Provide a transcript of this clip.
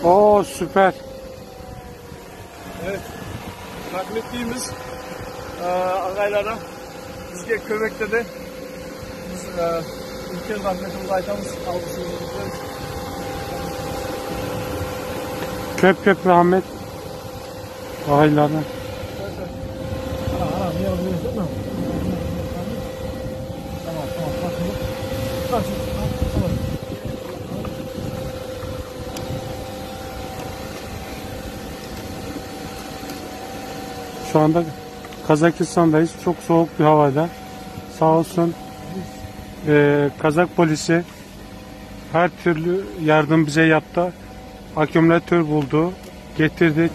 Oo süper. Evet. Rahmetliğimiz ağaylara bizge kömekte de biz ülke rahmetimizi aytamız algısını biliriz. Köp köp rahmet ailelerine. Şu anda Kazakistan'dayız. Çok soğuk bir havada. Sağ olsun Kazak polisi her türlü yardım bize yaptı. Akümülatör buldu, getirdi.